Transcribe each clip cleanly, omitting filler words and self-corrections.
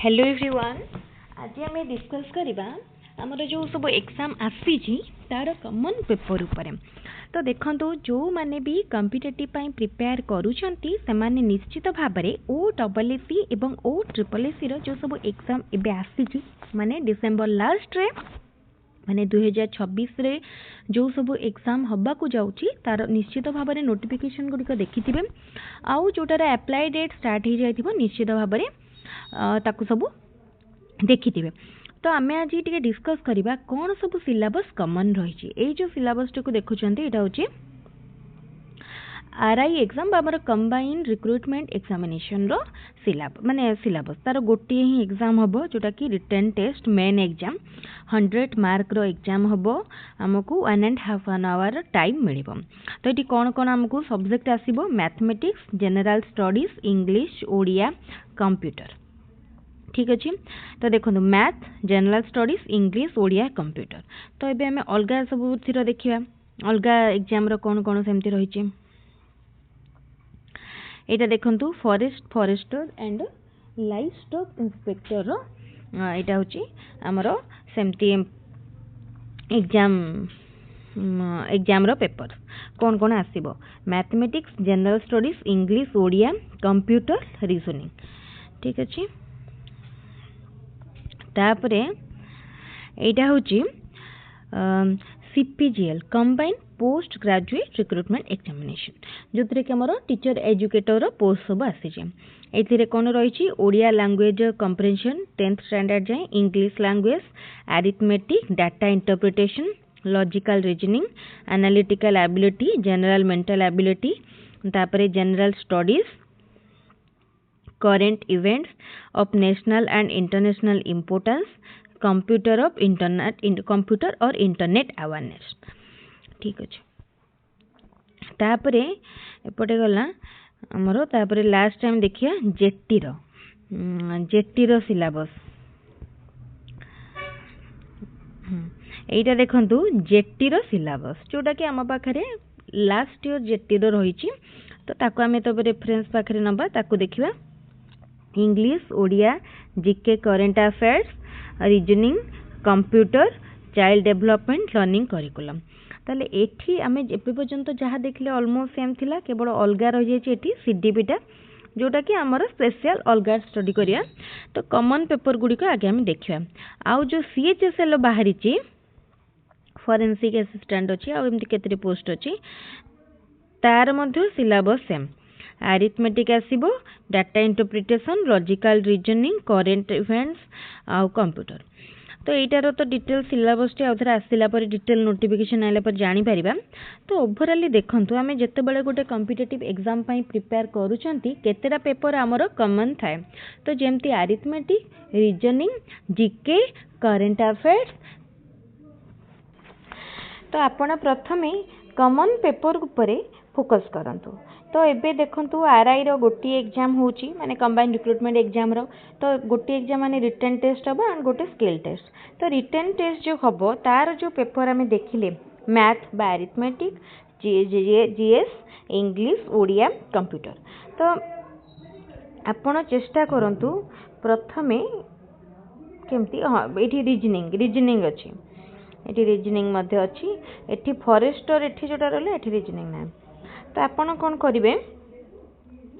Hello everyone. आज आम discuss करवा आमर जो सब एग्जाम आसी तार कॉमन पेपर उपरे। तो देखो जो माने भी कॉम्पिटिटिव प्रिपेयर करूछंती सेमाने निश्चित भाव में OSSC एवं OSSC रो जो सब एग्जाम एबे आसी माने डिसेंबर लास्ट रे माने 2026 रे जो सब एग्जाम हवा को जाउची तार निश्चित भाव में नोटिफिकेशन गुड़िक देखिथिबे। आउ जोटार अप्लाई डेट स्टार्ट हो जाइथिबो निश्चित भाव में ताकू सब देखिथिबे। तो आमे आज टिके डिस्कस करिबा कोन सब सिलेबस कॉमन रही। ए जो सिलेबस को देखुचंती एटा होची आरआई एग्जाम बाबर कंबाइंड रिक्रुटमेंट एग्जामिनेशन रो सिलेबस तार गोटे ही एग्जाम हबो जोटा कि written test main exam 100 mark रो एग्जाम हबो। हमकु 1.5 आवर टाइम मिलिबो। तो एटी कोन कोन हमकु सब्जेक्ट आसीबो mathematics general studies English Odia computer. ठीक अच्छे। तो देखो math general studies English Odia computer. तो एबे हमें अलग सब थीर देखिबा अलग एग्जाम रो कोन कोन सेमती रहिछि। एटा देखंतु forester and livestock inspector रो एटा होछि हमरो सेमती एग्जाम रो पेपर कौन कौन आसीबो mathematics general studies English Odia computer reasoning. ठीक अच्छे। तापरे एटा होछि CPGL combined post graduate recruitment examination जोतरे कि हमरो टीचर एजुकेटर पोस्ट सब आसी। एथिरे कोन रहिछि Odia language comprehension 10th standard जाए English language arithmetic data interpretation logical reasoning analytical ability general mental ability तापरे general studies current events of national and international importance computer or internet awareness। ठीक अछि। तापरे एपटे गला हमरो तापरे लास्ट टाइम देखिया jetty रो syllabus एटा देखंतु जेटी रो सिलेबस जोटा कि हम पाखरे लास्ट ईयर जेटी रो रहिछि। तो ताको हमें तो रेफरेंस पाखरे नबा ताको देखिबा English Odia GK current affairs reasoning computer child development learning curriculum. ताले एठी आमे एपे पर्यंत जहाँ देखले ऑलमोस्ट सेम थिला केवल अलगा रहि जाय एठी सीडीबीटा जोटा कि हमर स्पेशल अलगा स्टडी करिया। तो कॉमन पेपर गुडी को आगे हम देखिया। आउ जो सीएचएसएल बाहरी ची फोरेंसिक असिस्टेंट अछि आ एमति केतरी पोस्ट अछि तार मध्य सिलेबस सेम अरिथमेटिक आसीबो data interpretation logical reasoning current events आउ कंप्यूटर। तो एटार तो डिटेल सिलेबस टी आउथरा आसिला पर डिटेल नोटिफिकेशन आइला पर जानि परिबा। तो ओवरऑली देखंतु आमे जते बेले गोटे कॉम्पिटिटिव एग्जाम पई प्रिपेयर करूचंती केतेटा पेपर हमरो कॉमन थाए। तो जेमती arithmetic reasoning GK current affairs. तो आपण प्रथमे कॉमन पेपर उपरे फोकस करंतु। तो एबे देखंतु आरआई रो गोटी एग्जाम होची माने कंबाइंड रिक्रुटमेंट एग्जाम रो। तो गोटी एग्जाम माने रिटन टेस्ट हबो एंड गोटे स्किल टेस्ट। तो रिटन टेस्ट जो हबो तार जो पेपर हमें देखिले मैथ बा arithmetic GS English Odia computer. तो आपण चेष्टा करंतु प्रथमे केमती हां एठी रीजनिंग अछि एठी रीजनिंग मध्ये अछि एठी फॉरेस्टर एठी जोटा रहले एठी रीजनिंग ना। तो आपण कौन करेंगे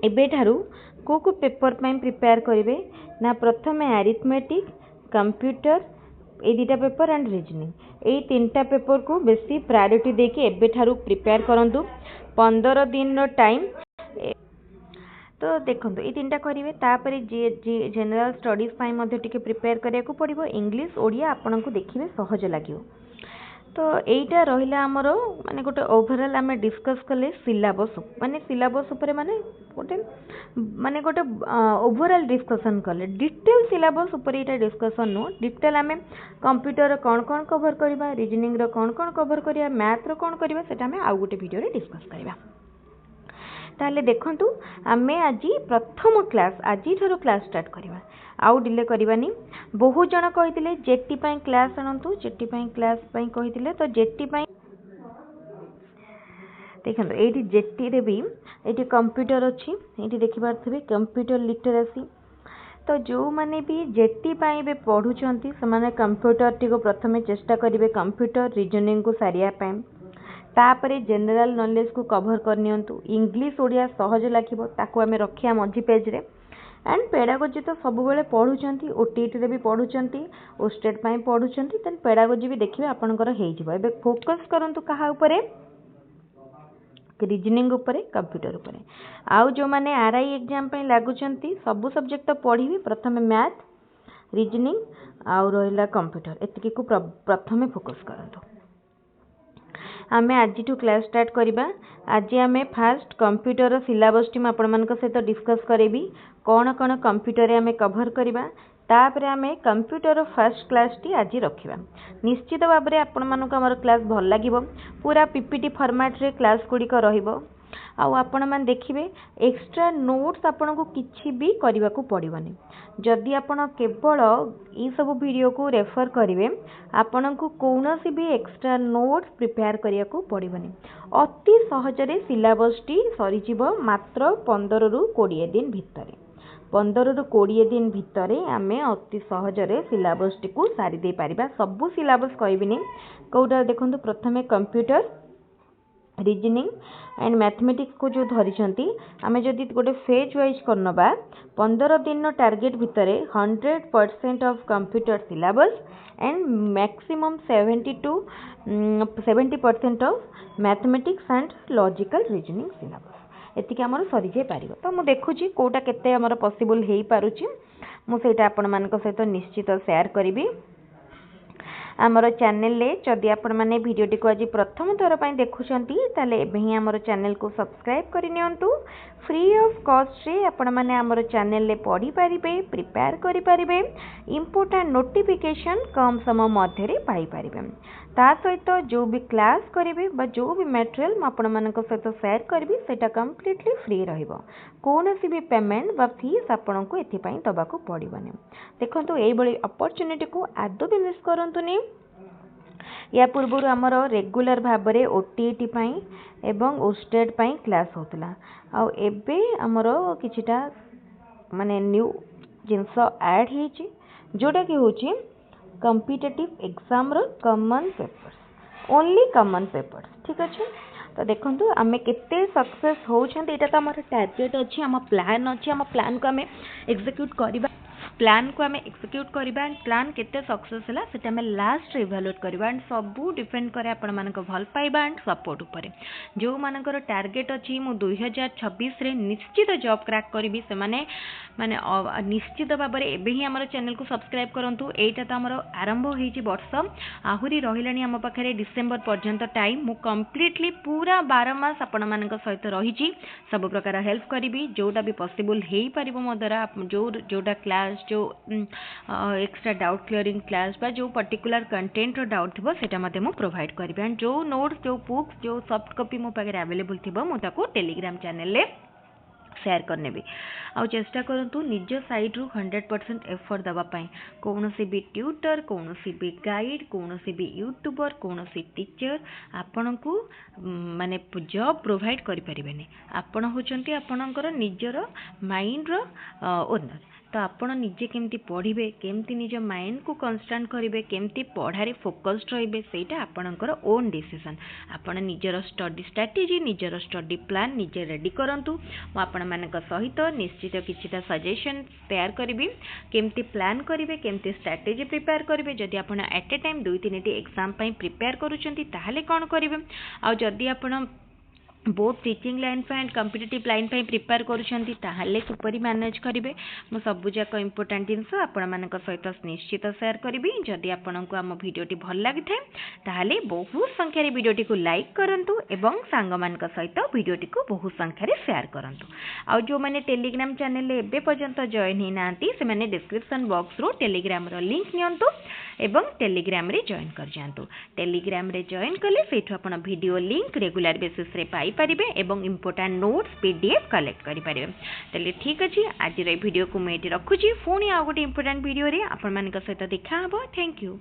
एबे ठारू को पेपर पाई प्रिपेयर करेंगे ना प्रथमे अरिथमेटिक कंप्यूटर ए दुटा पेपर एंड रीजनिंग ए तीनटा पेपर को बेसी प्रायोरिटी देके एबे ठारू प्रिपेयर करंतु 15 दिन रो टाइम। तो देखंतु ए तीनटा करिवे तापरे जनरल स्टडीज पाई मध्ये टिके प्रिपेयर करिया को पड़िबो इंग्लिश ओडिया आपन को देखिबे सहज लागियो। तो एटा रहिला हमरो माने गोटे ओवरऑल आमे डिस्कस कले सिलेबस माने सिलेबस ऊपर माने गोटे ओवरऑल डिस्कशन कले डिटेल सिलेबस ऊपर एटा डिस्कशन नो डिटेल आमे कंप्यूटर कोन कोन कवर करबा रीजनिंग रो कोन कोन कवर करिया मैथ रो कोन करबा सेटा आमे आ गोटे वीडियो रे डिस्कस करबा। ताले देखंतु आमे आज प्रथम क्लास आज थारो क्लास स्टार्ट करबा आउ डिले करबानी। बहुत जन कहिथिले जेटी पई क्लास आनंतु जेटी पई क्लास पई कहिथिले। तो जेटी पई देखंतु एठी जेटी रे भी एठी कंप्यूटर अछि एठी देखि पारथिबे कंप्यूटर लिटरेसी तो जो माने भी जेटी पाई बे पढ़ुचंती से माने कंप्यूटर टी को प्रथमे चेष्टा करिवे कंप्यूटर रीजनिंग को सारिया पाए तापरे जनरल नॉलेज को कवर करनियंतु इंग्लिश ओडिया सहज लागिबो ताको आमे रखिया मझी पेज रे एंड पेडागोजी तो सब बेले पढ़ुचंती ओटीटी रे भी पढ़ुचंती ओ स्टेट पाई पढ़ुचंती देन पेडागोजी भी देखिबे आपनकर हेइ जिवो एबे फोकस करंतु कहा उपरे रीजनिंग उपरे कंप्यूटर उपरे आउ जो माने आरआई एग्जाम पे लागुचंती सब सब्जेक्ट तो पढ़िबे प्रथमे मैथ रीजनिंग आउ रहिला कंप्यूटर एतिकी को प्रथमे फोकस करंतु आमे आज क्लास स्टार्ट करिबा आज आमे फास्ट कंप्यूटर सिलेबस टी आपण मानक सहित डिस्कस करेबी कौन कौन कंप्यूटर रे आमे कवर करिबा तापर आमे कंप्यूटर फर्स्ट क्लास टी आज रखिबा निश्चित भाव में आपण मानक हमर क्लास भल लागिबो पूरा पीपीटी फॉर्मेट रे क्लास गुडी को रहिबो आउ आपण मान देखिबे एक्स्ट्रा नोट्स आपण को किछि भी करबा को पड़िबनी जदि आपण केवल ई सब वीडियो को रेफर करिवे आपण को कोनोसी भी एक्स्ट्रा नोट्स प्रिपेयर करिया को पड़िबनी अति सहज रे सिलेबस टी सरी जिवो मात्र 15 रु 20 दिन भितरे 15 रु 20 दिन भितरे आमे अति सहज रे सिलेबस टी को सारी दे पारिबा सब सिलेबस कहबिनी कोडा देखंतु प्रथमे कंप्यूटर रीजनिंग एंड मैथमेटिक्स को जो धरी आमे जदि गोटे फेज वाइज करनबा 15 दिन टार्गेट भितरे 100% of computer syllabus and maximum 70% of mathematics and logical reasoning syllabus एतिके हमर सरी जे पारिबो तो मु देखुची कोटा केते हमर पॉसिबल हेई पारुची मु सेटा आपण मानक सहित निश्चित शेयर करिबी आमर चैनल ले जदि आपण माने वीडियो को आज प्रथम थर पई देखुछंती ताले एबे ही आमर चैनल को सब्सक्राइब करि नियंतु फ्री ऑफ कॉस्ट रे आपण माने आमर चैनल ले पढ़ी पारिबे प्रिपेयर करि पारिबे इंपोर्टेंट नोटिफिकेशन कम समय मध्य रे पाई पारिबे ता सहित जो भी क्लास करिवे बा जो भी मटेरियल म आपण मानक सहित शेयर करबी सेटा कंप्लीटली फ्री रहइबो कोनोसी भी पेमेंट बा फीस आपण को एथि पई दबा को पड़िबनी देखंतु एई बळी अपॉर्चुनिटी को आदो भी मिस करंतुनी या पूर्व आमर रेगुलर भाव में ओटीटी पाई एवं ओस्टेट पाई क्लास होतला आ एबे आमर किछिटा माने न्यू जिंस ऐड हेची जोटा कि होची कॉम्पिटिटिव एग्जाम रो common papers only common papers ठीक अछि तो देखंतु आमे केते सक्सेस होउछंती एटा त हमर टारगेट अछि हम प्लान को आमे एग्जीक्यूट करबा प्लान को आमे एक्सिक्यूट करबा एंड प्लान केते सक्सेस हला सेटा आमे लास्ट इवैल्यूएट करबा एंड सबू डिपेंड करे आपण मानक भल पाइबा एंड सपोर्ट ऊपर जो मानकर टारगेट अछि मु 2026 रे निश्चित जॉब क्रैक करबी से माने निश्चित भाव में एबे ही हमर चैनल को सब्सक्राइब करंतु एटा त हमर आरंभ होईची वर्ष आहुरी रहिलानी हम पाखरे डिसेंबर पर्यंत टाइम मु कंप्लीटली पूरा 12 मास आपण मानक सहित रहिची सब प्रकार हेल्प करबी जोटा भी पॉसिबल हेई परिबो मो द्वारा जोटा क्लास जो एक्स्ट्रा डाउट क्लियरिंग क्लास बा जो पर्टिकुलर कंटेंट रो डाउट थिबो सेटा मते मु प्रोवाइड करबी एंड जो नोट्स जो बुक्स जो सॉफ्ट कॉपी मो पाखरे अवेलेबल थिबो मु ताको टेलीग्राम चैनल ले शेयर करने भी आउ चेष्टा करंतु निज साइड रु 100% एफर्ट दबा पई कोनोसी भी ट्यूटर कोनोसी भी गाइड कोनोसी भी यूट्यूबर कोनोसी टीचर आपन को माने जॉब प्रोवाइड करि परिबेनी आपन होचंती आपनकर निजर माइंड रो ओनर तो आपण निजे केमती पढ़िबे केमती निज माइंड को कन्स्टांट करिवे केमती पढ़ारे फोकस्ड रहिबे सेटा आपणकर ओन डिसीजन आपण निजर स्टडी स्ट्रेटजी निजर स्टडी प्लान निजे रेडी करंतु म आपण मानक सहित निश्चित किछिटा सजेशन शेयर करबी केमती प्लान करिवे केमती स्ट्रेटजी प्रिपेयर करिवे जदि आपण एट ए टाइम 2-3 टी एग्जाम पई प्रिपेयर करूचंती ताहाले कोन करिवे आ जदि आपण बोथ टीचिंग लाइन पे एंड कॉम्पिटिटिव लाइन पे प्रिपेयर करूछंती ताहाले किपरि मैनेज करिवे मो सब जाक इंपोर्टेंट जिंस आपण मानक सहित निश्चित शेयर करबी जदि आपण को हम वीडियोटी भल लागि थाए ताहाले बहुत संख्या रे वीडियोटी को लाइक करंतु एवं सांग मानक सहित वीडियोटी को बहुत संख्या रे शेयर करंतु आ जो माने टेलीग्राम चैनल ले एबे पर्यंत जॉइन ही नांती से माने डिस्क्रिप्शन बॉक्स रो टेलीग्राम रो लिंक नियंतु एवं टेलीग्राम रे जॉइन कर जांतु टेलीग्राम रे जॉइन कले सेठु आपण वीडियो लिंक रेगुलर बेसिस रे पाई परिबे एवं इंपोर्टेंट नोट्स पीडीएफ कलेक्ट करि परिबे तले ठीक अछि आज रे वीडियो को मैं रखुची पुणी आ गोटे इंपोर्टेंट वीडियो रे आपण मानक सहित देखा हबो थैंक यू।